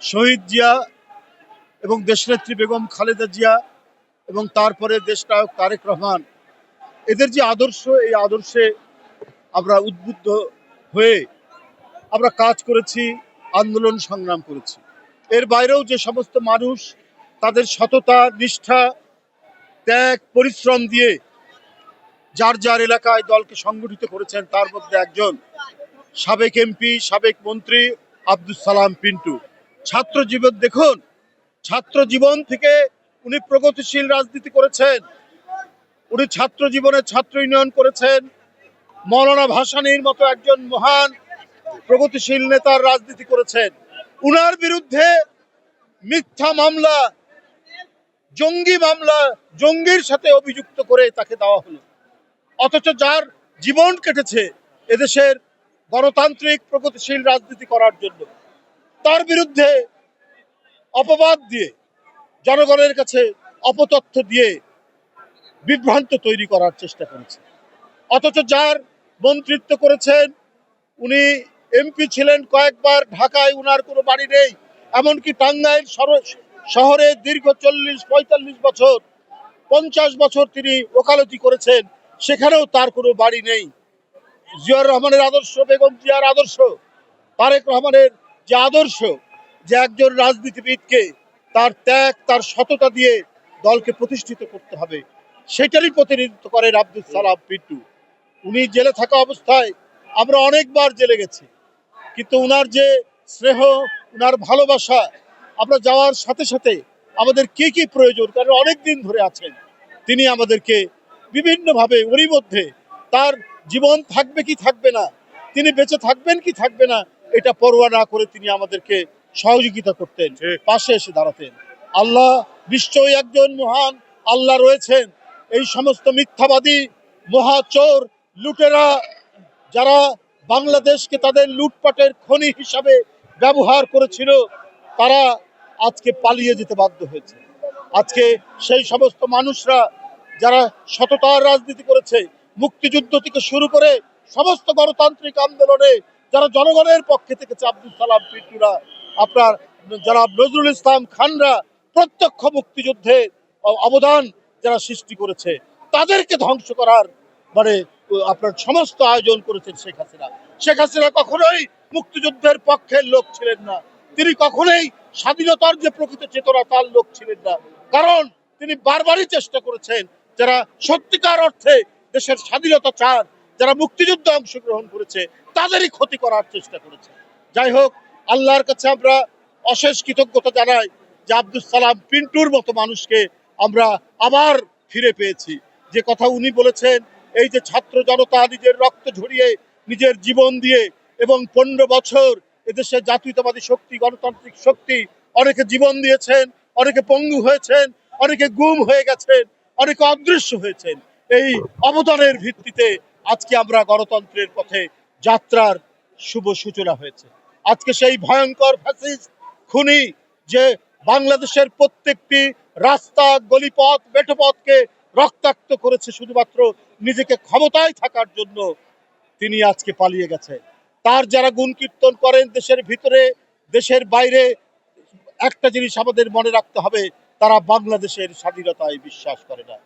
শহীদ জিয়া এবং দেশনেত্রী বেগম খালেদা জিয়া এবং তারপরে দেশনায়ক তারেক রহমান, এদের যে আদর্শ, এই আদর্শে আমরা উদ্বুদ্ধ হয়ে আমরা কাজ করেছি, আন্দোলন সংগ্রাম করেছি। এর বাইরেও যে সমস্ত মানুষ তাদের সততা, নিষ্ঠা, ত্যাগ, পরিশ্রম দিয়ে যার যার এলাকায় দলকে সংগঠিত করেছেন, তার মধ্যে একজন সাবেক এমপি, সাবেক মন্ত্রী আব্দুস সালাম পিন্টু। ছাত্র জীবন দেখুন, ছাত্র জীবন থেকে উনি প্রগতিশীল রাজনীতি করেছেন। উনি ছাত্র জীবনে ছাত্র ইউনিয়ন করেছেন। মৌলানা ভাসানীর মতো একজন মহান প্রগতিশীল নেতার রাজনীতি করেছেন। উনার বিরুদ্ধে মিথ্যা মামলা, জঙ্গি মামলা, জঙ্গির সাথে অভিযুক্ত করে তাকে দেওয়া হলো। অথচ যার জীবন কেটেছে এদেশের গণতান্ত্রিক প্রগতিশীল রাজনীতি করার জন্য, তার বিরুদ্ধে অপবাদ দিয়ে, জনগণের কাছে অপতথ্য দিয়ে বিভ্রান্ত তৈরি করার চেষ্টা করেছে। অথচ যার মন্ত্রিত্ব করেছেন, উনি এমপি ছিলেন কয়েকবার, ঢাকায় উনার কোনো বাড়ি নেই। এমনকি টাঙ্গাইল শহরে দীর্ঘ 40-45 বছর, 50 বছর তিনি ওকালতি করেছেন, সেখানেও তার কোনো বাড়ি নেই। জিয়াউর রহমানের আদর্শ, বেগম জিয়ার আদর্শ, তারেক রহমানের যে আদর্শ, যে একজন রাজনীতিবিদকে তার ত্যাগ, তার সততা দিয়ে দলকে প্রতিষ্ঠিত করতে হবে, সেটারই প্রতিনিধিত্ব করেন আব্দুস সালাম পিন্টু। উনি জেলে থাকা অবস্থায় আমরা অনেকবার জেলে গেছি, কিন্তু উনার যে স্নেহ, উনার ভালোবাসা, আমরা যাওয়ার সাথে সাথে আমাদের কি কি প্রয়োজন, কারণ অনেক দিন ধরে আছেন তিনি, আমাদেরকে বিভিন্নভাবে ওরই মধ্যে তার জীবন থাকবে কি থাকবে না, তিনি বেঁচে থাকবেন কি থাকবে না, এটা পরোয়া না করে তিনি আমাদেরকে সহযোগিতা করতেন, পাশে এসে দাঁড়াতেন। আল্লাহ নিশ্চয়ই একজন মহান আল্লাহ রয়েছেন। এই সমস্ত মিথ্যাবাদী, মহাচোর, লুটেরা, যারা বাংলাদেশকে তাদের লুটপাটের খনি হিসাবে ব্যবহার করেছিল, তারা আজকে পালিয়ে যেতে বাধ্য হয়েছে। আজকে সেই সমস্ত মানুষরা যারা সততার রাজনীতি করেছে, মুক্তিযুদ্ধ থেকে শুরু করে সমস্ত গণতান্ত্রিক আন্দোলনে যারা জনগণের পক্ষে থেকেছে, আব্দুল সালাম পিন্টুরা, আপনার যারা নজরুল ইসলাম খানরা, প্রত্যক্ষ মুক্তিযুদ্ধে অবদান যারা সৃষ্টি করেছে, তাদেরকে ধ্বংস করার মানে আপনার সমস্ত আয়োজন করেছেন শেখ হাসিনা। শেখ হাসিনা কখনোই মুক্তিযুদ্ধের পক্ষের লোক ছিলেন না। তিনি কখনোই স্বাধীনতার যে প্রকৃত চেতনা, তার লোক ছিলেন না। কারণ তিনি বারবারই চেষ্টা করেছেন, যারা সত্যিকার অর্থে দেশের স্বাধীনতা চান, যারা মুক্তিযুদ্ধে অংশগ্রহণ করেছে, তাদেরই ক্ষতি করার চেষ্টা করেছে। যাই হোক, আল্লাহর কাছে আমরা অশেষ কৃতজ্ঞতা জানাই যে আব্দুস সালাম পিন্টুর মতো মানুষকে আমরা আবার ফিরে পেয়েছি। যে কথা উনি বলেছেন, এই যে ছাত্র জনতা নিজের রক্ত ঝরিয়ে, নিজের জীবন দিয়ে, এবং 15 বছর এদেশে জাতীয়তাবাদী শক্তি, গণতান্ত্রিক শক্তি, অনেকে জীবন দিয়েছেন, অনেকে পঙ্গু হয়েছেন, অনেকে গুম হয়ে গেছেন, অনেকে অদৃশ্য হয়েছেন। এই অবদানের ভিত্তিতে আজকে আমরা গণতন্ত্রের পথে যাত্রার শুভ সূচনা হয়েছে। আজকে সেই ভয়ঙ্কর ফ্যাসিস্ট খুনি, যে বাংলাদেশের প্রত্যেকটি রাস্তা, গলিপথ, মেঠোপথকে রক্তাক্ত করেছে শুধুমাত্র নিজেকে ক্ষমতায় থাকার জন্য, তিনি আজকে পালিয়ে গেছে। তার যারা গুণ কীর্তন করেন দেশের ভিতরে, দেশের বাইরে, একটা জিনিস আমাদের মনে রাখতে হবে, তারা বাংলাদেশের স্বাধীনতায় বিশ্বাস করে না।